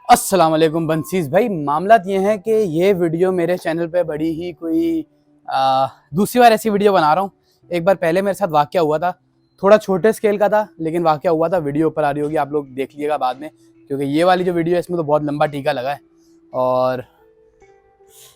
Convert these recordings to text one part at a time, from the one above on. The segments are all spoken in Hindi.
अस्सलाम वालेकुम बंसीस भाई। मामला ये है कि ये वीडियो मेरे चैनल पे बड़ी ही कोई दूसरी बार ऐसी वीडियो बना रहा हूँ। एक बार पहले मेरे साथ वाक़या हुआ था, थोड़ा छोटे स्केल का था लेकिन वाक़या हुआ था। वीडियो ऊपर आ रही होगी, आप लोग देख लीजिएगा बाद में, क्योंकि ये वाली जो वीडियो है इसमें तो बहुत लंबा टीका लगा है और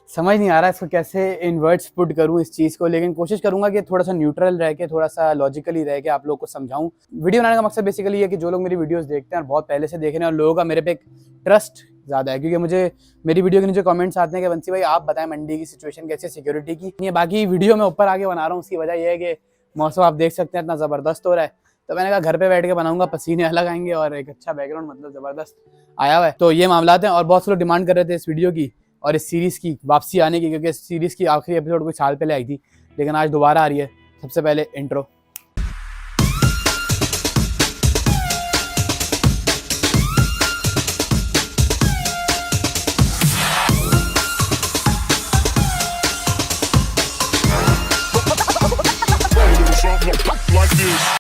समझ नहीं आ रहा इसको कैसे इन वर्ड्स पुट करूँ इस चीज़ को। लेकिन कोशिश करूँगा कि थोड़ा सा न्यूट्रल रह के, थोड़ा सा लॉजिकली रह के आप लोग को समझाऊँ। वीडियो बनाने का मकसद बेसिकली है कि जो लोग मेरी वीडियोस देखते हैं और बहुत पहले से देख रहे हैं और लोगों का मेरे पे एक ट्रस्ट ज़्यादा है, क्योंकि मुझे मेरी वीडियो के नीचे कमेंट्स आते हैं कि बंसी भाई आप बताएं मंडी की सिचुएशन कैसी है, सिक्योरिटी की। ये बाकी वीडियो मैं ऊपर आके बना रहा हूँ, उसकी वजह यह है कि मौसम आप देख सकते हैं इतना ज़बरदस्त हो रहा है, तो मैंने कहा घर पे बैठ के बनाऊंगा, पसीने अलग आएंगे और एक अच्छा बैकग्राउंड मतलब ज़बरदस्त आया हुआ है। तो ये मामला हैं और बहुत से लोग डिमांड कर रहे थे इस वीडियो की और इस सीरीज़ की वापसी आने की, क्योंकि इस सीरीज़ की आखिरी एपिसोड कुछ साल पहले आई थी लेकिन आज दोबारा आ रही है। सबसे पहले इंट्रो।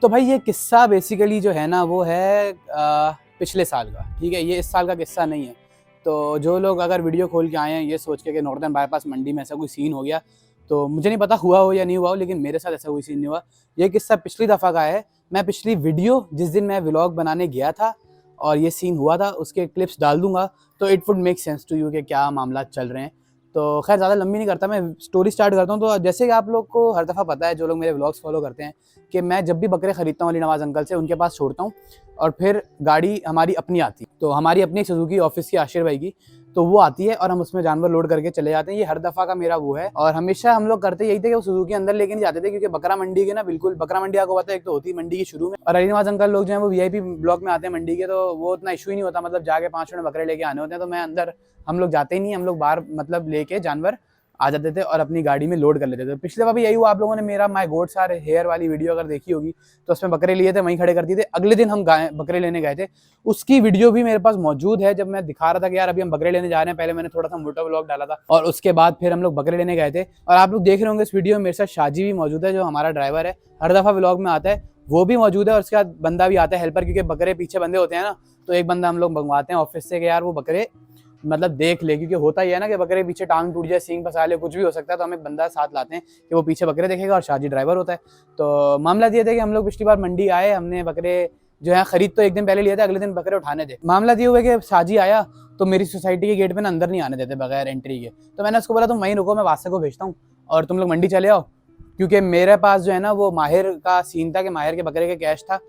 तो भाई ये किस्सा बेसिकली जो है ना वो है पिछले साल का, ठीक है, ये इस साल का किस्सा नहीं है। तो जो लोग अगर वीडियो खोल के आए हैं ये सोच के कि नॉर्दर्न बाईपास मंडी में ऐसा कोई सीन हो गया, तो मुझे नहीं पता हुआ हो या नहीं हुआ हो, लेकिन मेरे साथ ऐसा कोई सीन नहीं हुआ। ये किस्सा पिछली दफ़ा का है। मैं पिछली वीडियो जिस दिन मैं व्लॉग बनाने गया था और ये सीन हुआ था उसके क्लिप्स डाल दूंगा, तो it would make sense to you कि क्या मामला चल रहे हैं। तो खैर ज़्यादा लंबी नहीं करता, मैं स्टोरी स्टार्ट करता हूँ। तो जैसे कि आप लोग को हर दफ़ा पता है, जो लोग मेरे व्लॉग्स फॉलो करते हैं, कि मैं जब भी बकरे ख़रीदता हूँ अली नवाज़ अंकल से, उनके पास छोड़ता हूँ और फिर गाड़ी हमारी अपनी आती। तो हमारी अपनी सुजुकी ऑफिस की, आशिर भाई की, तो वो आती है और हम उसमें जानवर लोड करके चले जाते हैं। ये हर दफ़ा का मेरा वो है और हमेशा हम लोग करते यही थे कि वो सुजुकी अंदर लेके नहीं जाते थे, क्योंकि बकरा मंडी के ना, बिल्कुल बकरा मंडी आपको पता है, एक तो होती है मंडी की शुरू में, और अली नवाज़ अंकल लोग जो है वो वीआईपी ब्लॉक में आते हैं मंडी के, तो वो उतना इशू ही नहीं होता। मतलब जाके 5 मिनट बकरे लेके आने होते हैं, तो मैं अंदर, हम लोग जाते ही नहीं, हम लोग बाहर मतलब लेके जानवर आ जाते थे और अपनी गाड़ी में लोड कर लेते थे। पिछले बार भी यही हुआ। आप लोगों ने मेरा माय गोट्स आर हेयर वाली वीडियो अगर देखी होगी तो उसमें बकरे लिए थे, वहीं खड़े कर दिए थे। अगले दिन हम बकरे लेने गए थे, उसकी वीडियो भी मेरे पास मौजूद है, जब मैं दिखा रहा था कि यार अभी हम बकरे लेने जा रहे हैं। पहले मैंने थोड़ा सा मोटा व्लॉग डाला था और उसके बाद फिर हम लोग बकरे लेने गए थे। और आप लोग देख रहे होंगे इस वीडियो में मेरे साथ शाजी भी मौजूद है, जो हमारा ड्राइवर है, हर दफ़ा व्लॉग में आता है, वो भी मौजूद है। और उसके बाद बंदा भी आता है हेल्पर, क्योंकि बकरे पीछे बंदे होते हैं ना, तो एक बंदा हम लोग मंगवाते हैं ऑफिस से कि यार वो बकरे मतलब देख ले, क्योंकि होता ही है ना कि बकरे पीछे टांग टूट जाए, सींग फंसा ले, कुछ भी हो सकता है। तो हम एक बंदा साथ लाते हैं कि वो पीछे बकरे देखेगा और शाजी ड्राइवर होता है। तो मामला ये था कि हम लोग पिछली बार मंडी आए, हमने बकरे जो है खरीद तो एक दिन पहले लिए थे, अगले दिन बकरे उठाने थे। मामला ये हुआ कि शाजी आया तो मेरी सोसाइटी के गेट पे ना अंदर नहीं आने देते बगैर एंट्री के। तो मैंने उसको बोला तुम वहीं रुको, मैं वास्ते को भेजता हूँ और तुम लोग मंडी चले आओ, क्योंकि मेरे पास जो है ना वो माहिर का सीन था कि माहिर के बकरे के कैश था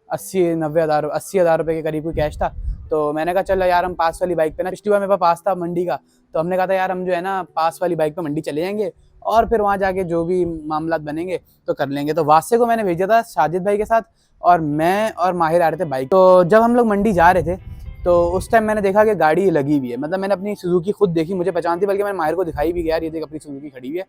80,000 रुपये के करीब कोई कैश था। तो मैंने कहा चलो यार हम पास वाली बाइक पे ना, पिछली बार मेरे पास था मंडी का, तो हमने कहा था यार हम जो है ना पास वाली बाइक पे मंडी चले जाएंगे और फिर वहाँ जाके जो भी मामला बनेंगे तो कर लेंगे। तो वासे को मैंने भेजा था साजिद भाई के साथ और मैं और माहिर आ रहे थे बाइक। तो जब हम लोग मंडी जा रहे थे तो उस टाइम मैंने देखा कि गाड़ी लगी हुई है, मतलब मैंने अपनी सुजुकी खुद देखी, मुझे पहचान थी, बल्कि मैंने माहिर को दिखाई भी गया, ये देख अपनी सुजुकी खड़ी हुई है।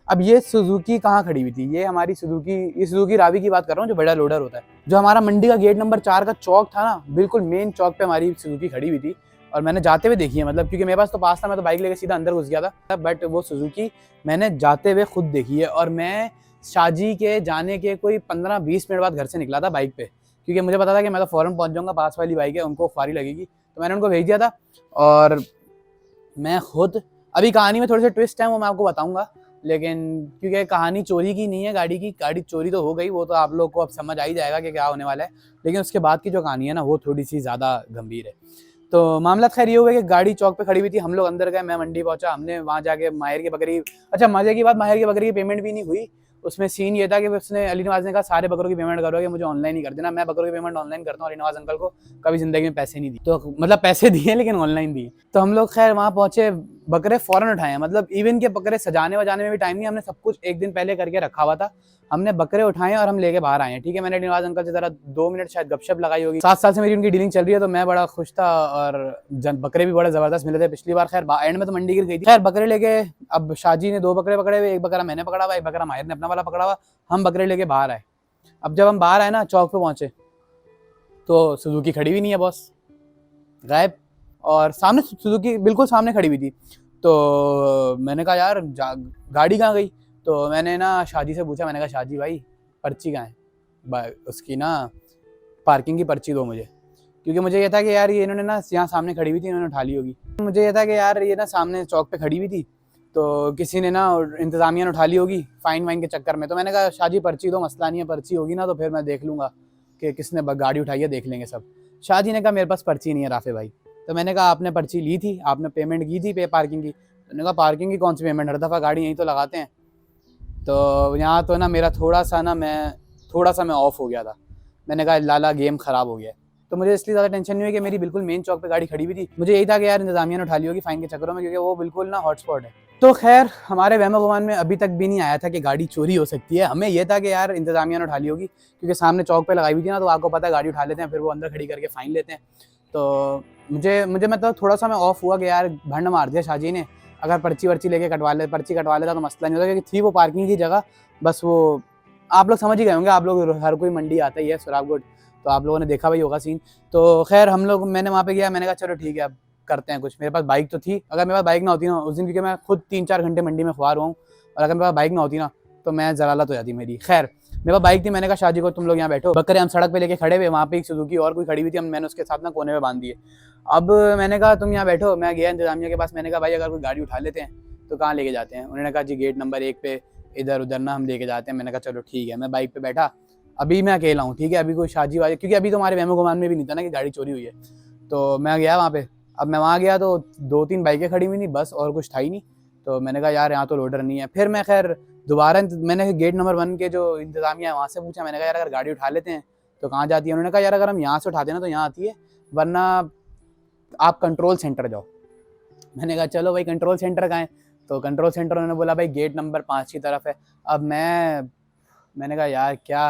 अब ये सुजुकी कहाँ खड़ी हुई थी, ये हमारी सुजुकी, ये सुजुकी रावी की बात कर रहा हूँ, जो बड़ा लोडर होता है, जो हमारा मंडी का गेट नंबर 4 का चौक था ना, बिल्कुल मेन चौक पे हमारी सुजुकी खड़ी हुई थी। और मैंने जाते हुए देखी है, मतलब क्योंकि मेरे पास तो पास था, मैं तो बाइक लेकर सीधा अंदर घुस गया था, बट वो सुजुकी मैंने जाते हुए खुद देखी है। और मैं शाजी के जाने के कोई 15-20 मिनट बाद घर से निकला था बाइक पे, क्योंकि मुझे पता था कि मैं तो फ़ौरन पहुंच जाऊंगा, पास वाली बाइक है, उनको फारी लगेगी, तो मैंने उनको भेज दिया था। और मैं खुद, अभी कहानी में थोड़े से ट्विस्ट हैं वो मैं आपको बताऊंगा, लेकिन क्योंकि कहानी चोरी की नहीं है, गाड़ी की, गाड़ी चोरी तो हो गई, वो तो आप लोग को अब समझ आ ही जाएगा कि क्या होने वाला है, लेकिन उसके बाद की जो कहानी है ना वो थोड़ी सी ज़्यादा गंभीर है। तो मामला खैर ये हुआ कि गाड़ी चौक पे खड़ी हुई थी, हम लोग अंदर गए, मैं मंडी पहुंचा, हमने वहाँ जाके माहिर की बकरी, अच्छा मजे की बात, माहिर की बकरी की पेमेंट भी नहीं हुई। उसमें सीन ये था कि उसने, अली नवाज ने कहा सारे बकरों की पेमेंट करोगे, मुझे ऑनलाइन ही कर देना। मैं बकरों की पेमेंट ऑनलाइन करता हूँ, अली नवाज अंकल को कभी जिंदगी में पैसे नहीं दिए, तो मतलब पैसे दिए लेकिन ऑनलाइन दिए। तो हम लोग खैर वहाँ पहुंचे, बकरे फौरन उठाए, मतलब इवन के बकरे सजाने वजाने में भी टाइम नहीं, हमने सब कुछ एक दिन पहले करके रखा हुआ था। हमने बकरे उठाए और हम लेके बाहर आए हैं, ठीक है। मैंने नवाज अंकल से जरा 2 मिनट शायद गपशप लगाई होगी, 7 साल से मेरी उनकी डीलिंग चल रही है, तो मैं बड़ा खुश था और बकरे भी बड़े जबरदस्त मिले थे। पिछली बार खैर एंड में तो मंडी गिर गई थी। खैर बकरे लेके, अब शाजी ने 2 बकरे पकड़े हुए, एक बकरा मैंने पकड़ा हुआ, एक बकरा माहिर ने अपना वाला पकड़ा हुआ, हम बकरे लेके बाहर आए। अब जब हम बाहर आए ना, चौक पे पहुंचे तो सुजुकी खड़ी हुई नहीं है बॉस, गायब, और सामने सुजुकी बिल्कुल सामने खड़ी हुई थी। तो मैंने कहा यार गाड़ी कहाँ गई, तो मैंने ना शाजी से पूछा, मैंने कहा शाजी भाई पर्ची कहाँ है, उसकी ना पार्किंग की पर्ची दो मुझे। क्योंकि मुझे ये था कि यार ये इन्होंने ना यहाँ सामने खड़ी हुई थी, इन्होंने उठा ली होगी। मुझे ये था कि यार ये ना सामने चौक पे खड़ी हुई थी तो किसी ने ना इंतज़ामिया ने उठा ली होगी फ़ाइन वाइन के चक्कर में। तो मैंने कहा शाहजी पर्ची दो, मसला नहीं है, पर्ची होगी ना तो फिर मैं देख लूँगा कि किसने गाड़ी उठाई है, देख लेंगे सब। शाहजी ने कहा मेरे पास पर्ची नहीं है राफे भाई। तो मैंने कहा आपने पर्ची ली थी, आपने पेमेंट की थी पे पार्किंग की? मैंने कहा पार्किंग की कौन सी पेमेंट, हर दफ़ा गाड़ी यहीं तो लगाते हैं। तो यहाँ तो ना मेरा थोड़ा सा मैं ऑफ हो गया था। मैंने कहा लाला गेम ख़राब हो गया है। तो मुझे इसलिए ज़्यादा टेंशन नहीं हुई कि मेरी बिल्कुल मेन चौक पे गाड़ी खड़ी हुई थी। मुझे यही था कि यार इंतज़ामिया ने उठा ली होगी फ़ाइन के चक्करों में, क्योंकि वो बिल्कुल ना हॉटस्पॉट है। तो खैर हमारे वहमो गुमान में अभी तक भी नहीं आया था कि गाड़ी चोरी हो सकती है। हमें यह था कि यार इंतज़ामिया ने उठा ली होगी, क्योंकि सामने चौक पे लगाई हुई थी ना, तो आपको पता है गाड़ी उठा लेते हैं, फिर वो अंदर खड़ी करके फ़ाइन लेते हैं। तो मुझे मतलब थोड़ा सा मैं ऑफ हुआ कि यार भंड मार दिया शाहजी ने। अगर पर्ची वर्ची लेके पर्ची कटवा लेता तो मसला नहीं होता, क्योंकि थी वो पार्किंग की जगह। बस वो आप लोग समझ ही गए होंगे, आप लोग हर कोई मंडी आता ही है सुराबगढ़, तो आप लोगों ने देखा भाई होगा सीन। तो खैर मैंने वहाँ पे गया, मैंने कहा चलो ठीक है अब करते हैं कुछ। मेरे पास बाइक तो थी, अगर मेरे पास बाइक ना होती ना उस दिन, क्योंकि मैं खुद 3-4 घंटे मंडी में ख्वार हुआ हूँ, और अगर मेरे पास बाइक ना होती ना तो मैं जलालत हो जाती मेरी। खैर मेरे पास बाइक थी, मैंने कहा शाहजी को तुम लोग यहाँ बैठो, बकरे हम सड़क पे लेके खड़े हुए, वहाँ पे एक सुजुकी और कोई खड़ी हुई थी, मैंने उसके साथ ना कोने में बांध दिए। अब मैंने कहा तुम यहाँ बैठो, मैं गया इंतजामिया के पास, मैंने कहा भाई अगर कोई गाड़ी उठा लेते हैं तो कहाँ लेके जाते हैं? उन्होंने कहा जी गेट नंबर 1 पे इधर उधर ना हम लेके जाते हैं। मैंने कहा चलो ठीक है। मैं बाइक पे बैठा, अभी मैं अकेला हूँ, ठीक है, अभी कोई शाहजी वाजी, क्योंकि अभी तो हमारे वहमो गुमान में भी नहीं था ना कि गाड़ी चोरी हुई है। तो मैं गया वहाँ पे। अब मैं वहाँ गया तो 2-3 बाइकें खड़ी हुई थी बस, और कुछ था ही नहीं। तो मैंने कहा यार यहाँ तो लोडर नहीं है। फिर मैं खैर दोबारा मैंने गेट नंबर 1 के जो इंतजामिया है वहाँ से पूछा, मैंने कहा यार अगर गाड़ी उठा लेते हैं तो कहाँ जाती है? उन्होंने कहा यार अगर हम यहाँ से उठाते हैं ना तो यहाँ आती है, वरना आप कंट्रोल सेंटर जाओ। मैंने कहा चलो भाई कंट्रोल सेंटर कहाँ है? तो कंट्रोल सेंटर उन्होंने बोला भाई गेट नंबर 5 की तरफ है। अब मैंने कहा यार क्या,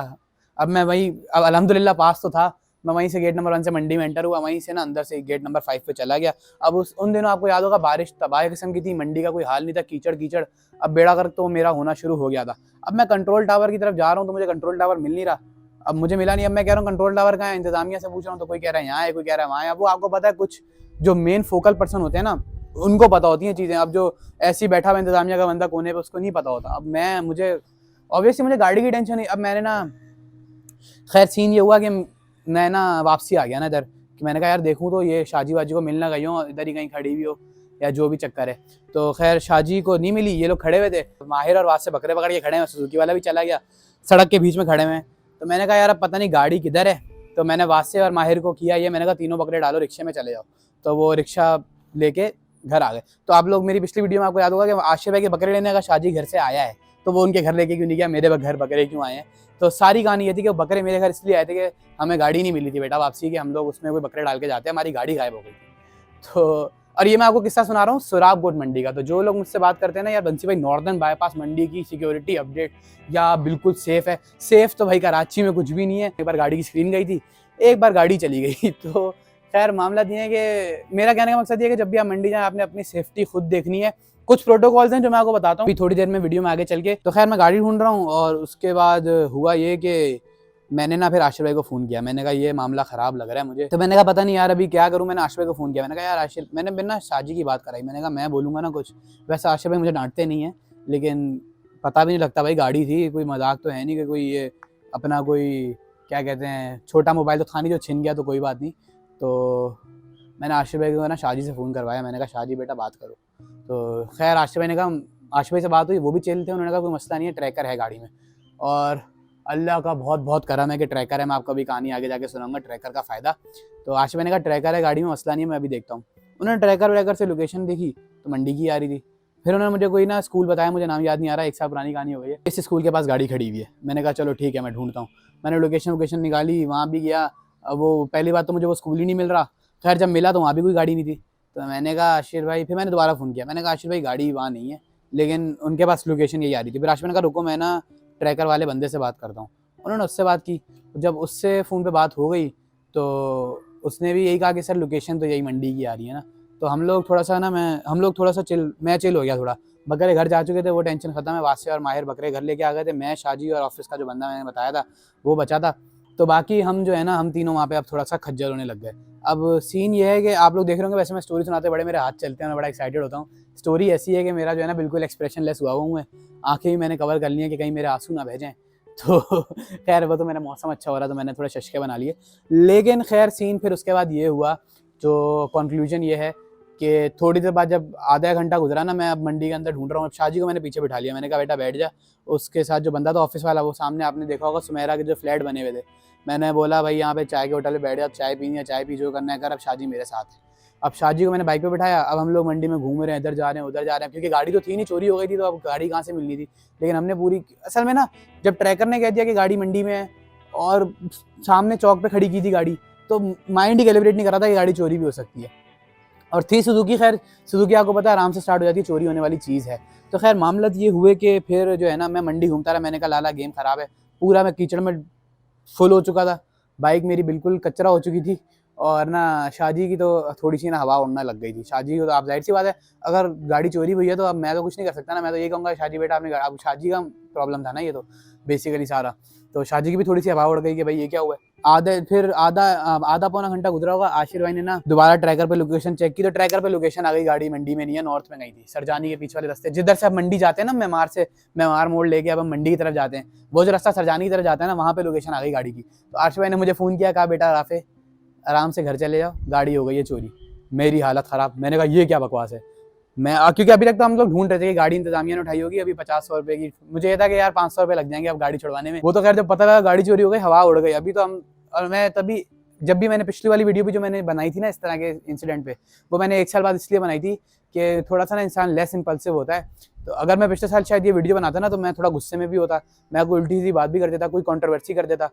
अब मैं वही, अब अल्हम्दुलिल्लाह पास तो था, मैं वहीं से गेट नंबर 1 से मंडी में एंटर हुआ, वहीं से ना अंदर से गेट नंबर 5 पे चला गया। अब उन दिनों आपको याद होगा बारिश तबाह किस्म की थी, मंडी का कोई हाल नहीं था, कीचड़ कीचड़। अब बेड़ा गर्क तो मेरा होना शुरू हो गया था। अब मैं कंट्रोल टावर की तरफ जा रहा हूँ तो मुझे कंट्रोल टावर मिल नहीं रहा। अब मुझे मिला नहीं, अब मैं कह रहा हूँ कंट्रोल टावर कहाँ है, इंतजामिया से पूछ रहा हूँ तो कोई कह रहा है यहाँ है, कोई कह रहा है वहाँ है। अब वो आपको पता है कुछ जो मेन फोकल पर्सन होते हैं ना उनको पता होती हैं चीज़ें, अब जो ऐसी बैठा हुआ इंतजामिया का बंदा कोने पे उसको नहीं पता होता। अब मुझे ऑब्वियसली मुझे गाड़ी की टेंशन नहीं। अब मैंने ना खैर सीन ये हुआ कि मैं ना वापसी आ गया ना इधर, कि मैंने कहा यार देखूँ तो ये शाहजी वाजी को मिलना गई हो, इधर ही कहीं खड़ी हुई हो या जो भी चक्कर है। तो खैर शाहजी को नहीं मिली, ये लोग खड़े हुए थे, माहिर और वास से बकरे पकड़ के खड़े हैं, सुजुकी वाला भी चला गया, सड़क के बीच में खड़े हुए हैं। तो मैंने कहा यार अब पता नहीं गाड़ी किधर है। तो मैंने वासे और माहिर को किया ये, मैंने कहा तीनों बकरे डालो रिक्शे में चले जाओ। तो वो रिक्शा लेके घर आ गए। तो आप लोग मेरी पिछली वीडियो में आपको याद होगा कि आशिफ भाई के बकरे लेने का शाहजी घर से आया है, तो वो उनके घर लेके क्यों नहीं गया, मेरे घर बकरे क्यों आए हैं। तो सारी कहानी ये थी कि बकरे मेरे घर इसलिए आए थे कि हमें गाड़ी नहीं मिली थी बेटा वापसी की, हम लोग उसमें कोई बकरे डाल के जाते हैं, हमारी गाड़ी गायब हो गई थी। तो और ये मैं आपको किस्सा सुना रहा हूँ सुराबगढ़ मंडी का। तो जो लोग मुझसे बात करते हैं ना यार बंसी भाई नॉर्दर्न बाईपास मंडी की सिक्योरिटी अपडेट या बिल्कुल सेफ है, सेफ तो भाई कराची में कुछ भी नहीं है। एक बार गाड़ी की स्क्रीन गई थी, एक बार गाड़ी चली गई। तो खैर मामला ये है कि मेरा कहने का मकसद ये है कि जब भी आप मंडी जाएं आपने अपनी सेफ्टी खुद देखनी है। कुछ प्रोटोकॉल्स हैं जो मैं आपको बताता हूँ थोड़ी देर में वीडियो में आगे चल के। तो खैर मैं गाड़ी ढूंढ रहा हूँ, और उसके बाद हुआ ये कि मैंने ना फिर आशिफ भाई को फ़ोन किया। मैंने कहा ये मामला ख़राब लग रहा है मुझे। तो मैंने कहा पता नहीं यार अभी क्या करूँ। मैंने आशिफ भाई को फ़ोन किया, मैंने कहा यार आशिफ, मैंने बिना शाहजी की बात कराई, मैंने कहा मैं बोलूँगा ना कुछ। वैसे आशिफ भाई मुझे डांटते नहीं है, लेकिन पता भी नहीं लगता भाई गाड़ी थी, कोई मजाक तो है नहीं कि कोई ये अपना कोई क्या कहते हैं छोटा मोबाइल तो था नहीं जो छिन गया, तो कोई बात नहीं। तो मैंने आशिफ भाई को ना शाहजी से फ़ोन करवाया, मैंने कहा शाहजी बेटा बात करो। तो खैर आशिफ भाई ने कहा, आशिफ भाई से बात हुई, वो भी चिल थे, उन्होंने कहा कोई मसला नहीं है, ट्रैकर है गाड़ी में। और अल्लाह का बहुत बहुत करम है कि ट्रैकर है। मैं आपको अभी कहानी आगे जाके सुनाऊंगा ट्रैकर का फ़ायदा। तो आशिफ भाई ने कहा ट्रैकर है गाड़ी में, मसला नहीं है, मैं अभी देखता हूँ। उन्होंने ट्रैकर व्रैकर से लोकेशन देखी तो मंडी की आ रही थी। फिर उन्होंने मुझे कोई ना स्कूल बताया, मुझे नाम याद नहीं आ रहा, 1 साल पुरानी कहानी हो गई है। इस स्कूल के पास गाड़ी खड़ी हुई है। मैंने कहा चलो ठीक है मैं ढूंढता हूँ। मैंने लोकेशन निकाली, वहाँ भी गया। अब वो पहली बात तो मुझे वो स्कूल ही नहीं मिल रहा। खैर जब मिला तो वहाँ भी कोई गाड़ी नहीं थी। तो मैंने कहा आशिर भाई, फिर मैंने दोबारा फ़ोन किया, मैंने कहा आशिर भाई गाड़ी वहाँ नहीं है, लेकिन उनके पास लोकेशन यही आ रही थी। फिर आशिर भाई ने कहा रुको मैं ना ट्रैकर वाले बंदे से बात करता हूँ। उन्होंने उससे बात की। जब उससे फ़ोन पे बात हो गई तो उसने भी यही कहा कि सर लोकेशन तो यही मंडी की आ रही है ना। तो हम लोग थोड़ा सा मैं चिल हो गया थोड़ा। बकरे घर जा चुके थे, वो टेंशन ख़त्म है। वासे और माहिर बकरे घर लेके आ गए थे, मैं शाहजी और ऑफिस का जो बंदा मैंने बताया था वो बचा था। तो बाकी हम जो है ना हम तीनों वहाँ पे अब थोड़ा सा खज्जल होने लग गए। अब सीन ये है कि आप लोग देख रहे होंगे, वैसे मैं स्टोरी सुनाते बड़े मेरे हाथ चलते हैं, मैं बड़ा एक्साइटेड होता हूँ। स्टोरी ऐसी है कि मेरा जो है ना बिल्कुल एक्सप्रेशन लेस हुआ हूँ मैं, आँखें भी मैंने कवर कर ली हैं कि कहीं मेरे आंसू ना बह जाएँ। तो खैर वो तो मेरा मौसम अच्छा हो रहा तो मैंने थोड़ा शशके बना लिए। लेकिन खैर सीन फिर उसके बाद ये हुआ, जो कंक्लूजन ये है कि थोड़ी देर बाद जब आधा घंटा गुजरा ना, मैं अब मंडी के अंदर ढूंढ रहा हूँ। अब शाजी को मैंने पीछे बिठा लिया, मैंने कहा बेटा बैठ जा। उसके साथ जो बंदा था ऑफिस वाला, वो सामने आपने देखा होगा सुमेरा के जो फ्लैट बने हुए थे, मैंने बोला भाई यहाँ पे चाय के होटल में बैठ जा, चाय पीनी है चाय पी, जो करना है कर। अब शाजी मेरे साथ है। अब शाजी को मैंने बाइक पे बिठाया, अब हम लोग मंडी में घूम रहे हैं, इधर जा रहे हैं उधर जा रहे हैं, क्योंकि गाड़ी तो थी नहीं, चोरी हो गई थी, तो अब गाड़ी कहाँ से मिलनी थी। लेकिन हमने पूरी, असल में ना जब ट्रैकर ने कह दिया कि गाड़ी मंडी में है और सामने चौक पे खड़ी की थी गाड़ी, तो माइंड ही कैलिब्रेट नहीं कर रहा था कि गाड़ी चोरी भी हो सकती है। और थी सुजुकी, खैर सुजुकी आपको पता है आराम से स्टार्ट हो जाती है, चोरी होने वाली चीज़ है। तो खैर मामला ये हुए कि फिर जो है ना, मैं मंडी घूमता रहा, मैंने कहा लाला गेम खराब है, पूरा मैं कीचड़ में फुल हो चुका था, बाइक मेरी बिल्कुल कचरा हो चुकी थी। और ना शाजी की तो थोड़ी सी ना हवा उड़ना लग गई थी। शाजी को तो आप जाहिर सी बात है, अगर गाड़ी चोरी हुई है तो अब मैं तो कुछ नहीं कर सकता ना, मैं तो ये कहूँगा शाजी बेटा आपने, अब शाजी का प्रॉब्लम था ना ये तो बेसिकली सारा। तो शाजी की भी थोड़ी सी हवा उड़ गई कि भाई ये क्या हुआ है। आधा पौना घंटा गुजरा होगा, आशिर भाई ने ना दोबारा ट्रैकर पे लोकेशन चेक की, तो ट्रैकर पे लोकेशन आ गई, गाड़ी मंडी में नहीं है, नॉर्थ में गई थी, सरजानी के पीछे वाले रास्ते, जिधर से अब मंडी जाते हैं ना, मेमार मोड़ लेके अब हम मंडी की तरफ जाते हैं, वो जो रास्ता सरजानी की तरफ जाता है ना, वहाँ पे लोकेशन आ गई गाड़ी की। तो आशिर भाई ने मुझे फ़ोन किया, कहा बेटा राफे आराम से घर चले जाओ, गाड़ी हो गई है चोरी। मेरी हालत ख़राब, मैंने कहा ये क्या बकवास है। क्योंकि अभी तक तो हम लोग ढूंढ रहे थे कि गाड़ी इंतजामिया ने उठाई होगी, अभी 50-100 रुपए की, मुझे ये था कि यार 500 रुपए लग जाएंगे अब गाड़ी छुड़वाने में। वो तो खैर जब पता लगा गाड़ी चोरी हो गई, हवा उड़ गई। अभी तो हम, और मैं तभी, जब भी मैंने पिछली वाली वीडियो भी जो मैंने बनाई थी ना इस तरह के इंसिडेंट पे, वो मैंने 1 साल बाद इसलिए बनाई थी कि थोड़ा सा ना इंसान लेस इंपल्सिव होता है। तो अगर मैं पिछले साल शायद ये वीडियो बनाता ना, तो मैं थोड़ा गुस्से में भी होता, मैं कोई उल्टी सी बात भी कर देता, कोई कंट्रोवर्सी कर देता,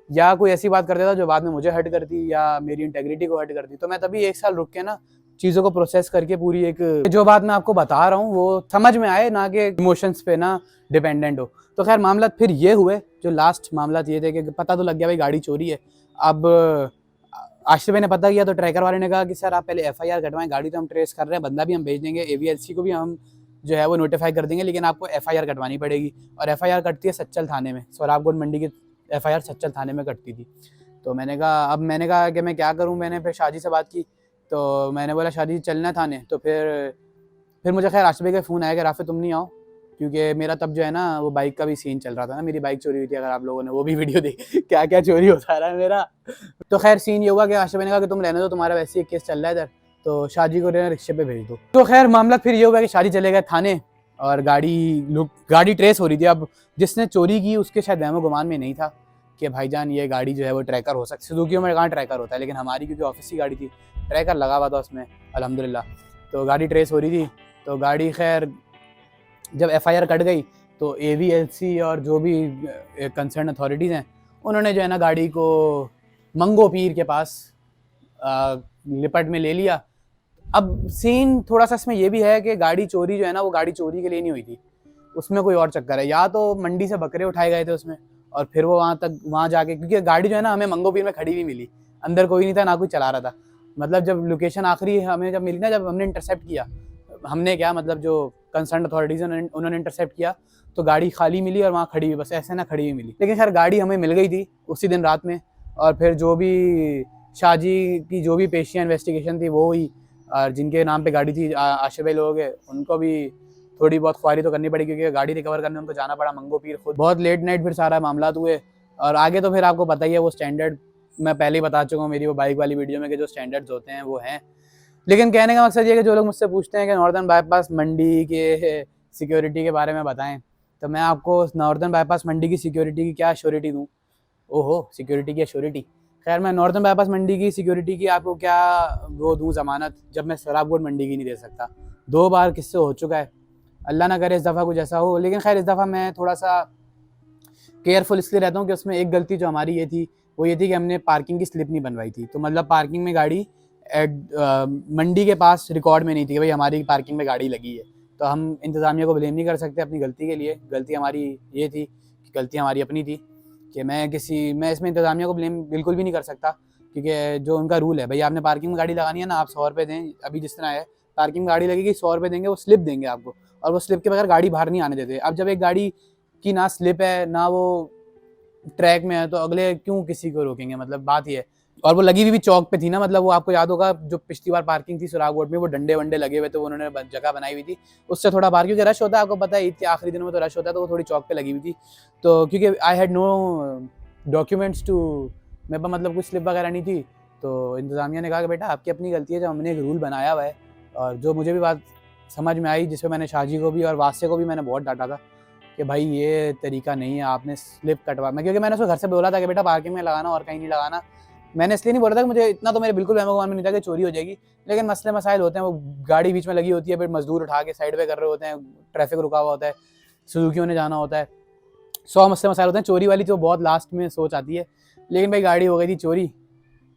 या कोई ऐसी बात कर देता जो बाद में मुझे हर्ट करती या मेरी इंटेग्रिटी को हर्ट करती। तो मैं तभी 1 साल रुक के ना चीज़ों को प्रोसेस करके पूरी एक, जो बात मैं आपको बता रहा हूँ वो समझ में आए, ना कि इमोशंस पे ना डिपेंडेंट हो। तो खैर मामला फिर ये हुए, जो लास्ट मामला ये थे कि पता तो लग गया भाई गाड़ी चोरी है। अब आशिफ भाई ने पता किया, तो ट्रैकर वाले ने कहा कि सर आप पहले FIR कटवाएं, गाड़ी तो हम ट्रेस कर रहे हैं, बंदा भी हम भेज देंगे, AVLC को भी हम जो है वो नोटिफाई कर देंगे, लेकिन आपको FIR कटवानी पड़ेगी। और FIR कटती है सच्चल थाने में, सोराबगढ़ मंडी की FIR सच्चल थाने में कटती थी। तो मैंने कहा कि मैं क्या करूँ। मैंने फिर शाजी से बात की, तो मैंने बोला शादी चलना थाने। तो फिर मुझे खैर आशिफ भाई का फ़ोन आया कि राफे तुम नहीं आओ, क्योंकि मेरा तब जो है ना वो बाइक का भी सीन चल रहा था ना, मेरी बाइक चोरी हुई थी, अगर आप लोगों ने वो भी वीडियो देखी क्या क्या चोरी होता रहा है मेरा। तो खैर सीन ये हुआ कि आशिफ भाई ने कहा कि तुम रहने दो, तुम्हारा वैसे ही केस चल रहा है इधर, तो शादी को रिक्शे पे भेज दो। तो खैर मामला फिर ये हुआ कि शादी चले गए थाने, और गाड़ी ट्रेस हो रही थी। अब जिसने चोरी की उसके शायद वहमो गुमान में नहीं था कि भाईजान ये गाड़ी जो है वो ट्रैकर हो सकती है। सुजुकियों में कहाँ ट्रैकर होता है, लेकिन हमारी क्योंकि ऑफिस की गाड़ी थी, ट्रैकर लगा हुआ था उसमें अल्हम्दुलिल्लाह। तो गाड़ी ट्रेस हो रही थी। तो गाड़ी खैर जब FIR कट गई, तो AVLC और जो भी कंसर्न अथॉरिटीज़ हैं, उन्होंने जो है ना गाड़ी को मंगो पीर के पास लिपट में ले लिया। अब सीन थोड़ा सा इसमें ये भी है कि गाड़ी चोरी जो है ना, वो गाड़ी चोरी के लिए नहीं हुई थी, उसमें कोई और चक्कर है। या तो मंडी से बकरे उठाए गए थे उसमें, और फिर वो वहाँ जाके, क्योंकि गाड़ी जो है ना हमें मंगो पीर में खड़ी हुई मिली, अंदर कोई नहीं था, ना कोई चला रहा था। मतलब जब लोकेशन आखिरी हमें जब मिली ना, जब हमने इंटरसेप्ट किया, हमने क्या मतलब जो कंसर्न अथॉरिटीज़ उन्होंने इंटरसेप्ट किया, तो गाड़ी खाली मिली और वहाँ खड़ी हुई, बस ऐसे ना खड़ी हुई मिली। लेकिन खैर गाड़ी हमें मिल गई थी उसी दिन रात में। और फिर जो भी शाजी की जो भी पेशियाँ इन्वेस्टिगेशन थी वो हुई, और जिनके नाम पे गाड़ी थी आशिफ भाई लोग हैं, उनको भी थोड़ी बहुत ख्वारी तो करनी पड़ी, क्योंकि गाड़ी रिकवर करने उनको जाना पड़ा मंगो पीर खुद। बहुत लेट नाइट फिर सारा मामला हुए। और आगे तो फिर आपको पता ही है, वो स्टैंडर्ड मैं पहले ही बता चुका हूँ मेरी वो बाइक वाली वीडियो में, कि जो स्टैंडर्ड्स होते हैं वो हैं। लेकिन कहने का मकसद ये कि जो लोग मुझसे पूछते हैं कि नॉर्दर्न बाईपास मंडी के सिक्योरिटी के बारे में बताएं, तो मैं आपको नॉर्दर्न बाईपास मंडी की सिक्योरिटी की क्या अश्योरिटी दूँ। ओहो, सिक्योरिटी की अश्योरिटी। खैर मैं नॉर्दर्न बाईपास मंडी की सिक्योरिटी की आपको क्या वो दूँ ज़मानत, जब मैं सोराबगढ़ मंडी की नहीं दे सकता। 2 बार किससे हो चुका है, अल्लाह ना करे इस दफ़ा कुछ ऐसा हो। लेकिन खैर इस दफ़ा मैं थोड़ा सा केयरफुल इसलिए रहता हूँ कि उसमें एक गलती जो हमारी ये थी, वो ये थी कि हमने पार्किंग की स्लिप नहीं बनवाई थी। तो मतलब पार्किंग में गाड़ी मंडी के पास रिकॉर्ड में नहीं थी कि भाई हमारी पार्किंग में गाड़ी लगी है। तो हम इंतज़ामिया को ब्लेम नहीं कर सकते अपनी गलती के लिए, गलती हमारी ये थी कि गलती हमारी अपनी थी कि मैं इसमें इंतज़ामिया को ब्लेम बिल्कुल भी नहीं कर सकता, क्योंकि जो उनका रूल है, भाई आपने पार्किंग में गाड़ी लगानी है ना, आप 100 रुपये दें। अभी जिस तरह है पार्किंग में गाड़ी लगेगी, 100 रुपये देंगे, वो स्लिप देंगे आपको, और वो स्लिप के बगैर गाड़ी बाहर नहीं आने देते। अब जब एक गाड़ी की ना स्लिप है ना वो ट्रैक में है, तो अगले क्यों किसी को रोकेंगे, मतलब बात ये है। और वो लगी हुई भी चौक पे थी ना, मतलब वो आपको याद होगा जो पिछली बार पार्किंग थी सुरागोट में, वो डंडे वंडे लगे हुए थे, वो उन्होंने जगह बनाई हुई थी उससे थोड़ा बाहर, क्योंकि रश होता है, आपको पता है ईद के आखिरी दिनों में तो रश होता है, तो वो थोड़ी चौक पे लगी हुई थी। तो क्योंकि I had no documents too, मेरे पास मतलब कुछ स्लिप वगैरह नहीं थी, तो इंतज़ामिया ने कहा कि बेटा आपकी अपनी गलती है, जो हमने एक रूल बनाया हुआ है, और जो मुझे भी बात समझ में आई, जिसमें मैंने शाजी को भी और वास्ते को भी मैंने बहुत डांटा था कि भाई ये तरीका नहीं है, आपने स्लिप कटवा, मैं क्योंकि मैंने उसको घर से बोला था कि बेटा पार्किंग में लगाना और कहीं नहीं लगाना। मैंने इसलिए नहीं बोला था कि मुझे इतना तो मेरे बिल्कुल वहम-गुमान में नहीं था कि चोरी हो जाएगी, लेकिन मसले मसाइल होते हैं, वो गाड़ी बीच में लगी होती है, फिर मजदूर उठा के साइड पे कर रहे होते हैं, ट्रैफिक रुका हुआ होता है, सुजुकियों ने जाना होता है, 100 मसले मसाइल होते हैं। चोरी वाली तो बहुत लास्ट में सोच आती है, लेकिन भाई गाड़ी हो गई थी चोरी।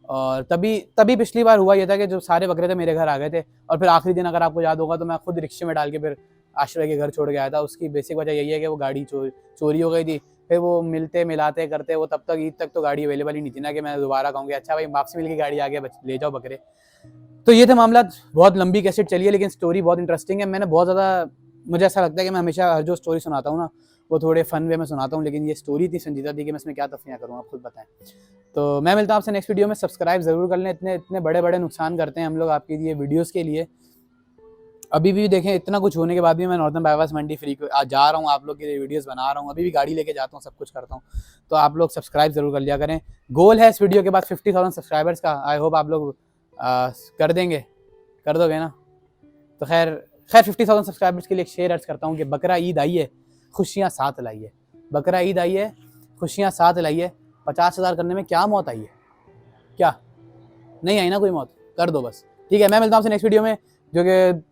और तभी पिछली बार हुआ ये था कि जब सारे बकरे थे मेरे घर आ गए थे, और फिर आखिरी दिन अगर आपको याद होगा तो मैं खुद रिक्शे में डाल के फिर आश्रय के घर छोड़ के आया था। उसकी बेसिक वजह यही है कि वो गाड़ी चोरी हो गई थी, फिर वो मिलाते करते वो तब तक ईद तक तो गाड़ी अवेलेबल ही नहीं थी ना कि मैं दोबारा कहूँगी अच्छा भाई वापसी मिल के गाड़ी आ गया, ले जाओ बकरे। तो ये थे मामला, बहुत लंबी कैसेट चली है, लेकिन स्टोरी बहुत इंटरेस्टिंग है। मैंने बहुत ज़्यादा, मुझे ऐसा लगता है कि मैं हमेशा हर जो स्टोरी सुनाता हूँ ना, वो थोड़े फन वे में सुनाता हूँ, लेकिन ये स्टोरी इतनी संजीदा थी कि मैं इसमें क्या तफरीयाँ करूँ, आप खुद बताएं। तो मैं मिलता हूँ आपसे नेक्स्ट वीडियो में। सब्सक्राइब ज़रूर कर लें, इतने बड़े बड़े नुकसान करते हैं हम लोग आपके लिए वीडियोज़ के लिए। अभी भी देखें, इतना कुछ होने के बाद भी मैं नॉर्दर्न बाईपास मंडी फ्री आज जा रहा हूँ, आप लोग के लिए वीडियोस बना रहा हूँ, अभी भी गाड़ी लेके जाता हूँ, सब कुछ करता हूँ। तो आप लोग सब्सक्राइब जरूर कर लिया करें। गोल है इस वीडियो के बाद 50,000 सब्सक्राइबर्स का, आई होप आप लोग कर देंगे, कर दोगे ना। तो खैर 50,000 सब्सक्राइबर्स के लिए एक शेयर अर्ज करता हूँ कि बकरा ईद आई है, खुशियाँ साथ लाइए। बकरा ईद आई है, खुशियाँ साथ लाइए। 50,000 करने में क्या मौत आई है? क्या नहीं आई ना कोई मौत? कर दो बस, ठीक है। मैं मिलता हूँ आपसे नेक्स्ट वीडियो में, जो कि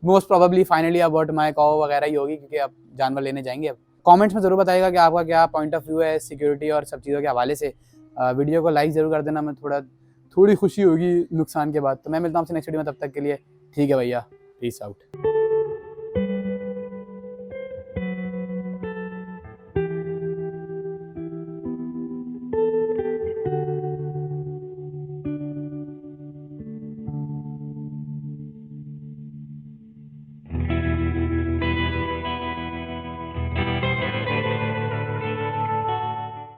most probably finally about my cow वगैरह ही होगी, क्योंकि अब जानवर लेने जाएंगे। अब कमेंट्स में ज़रूर बताइएगा कि आपका क्या पॉइंट ऑफ व्यू है सिक्योरिटी और सब चीज़ों के हवाले से। वीडियो को लाइक ज़रूर कर देना, मैं थोड़ी खुशी होगी नुकसान के बाद। तो मैं मिलता हूँ आपसे नेक्स्ट वीडियो में, तब तक के लिए ठीक है भैया, पीस आउट।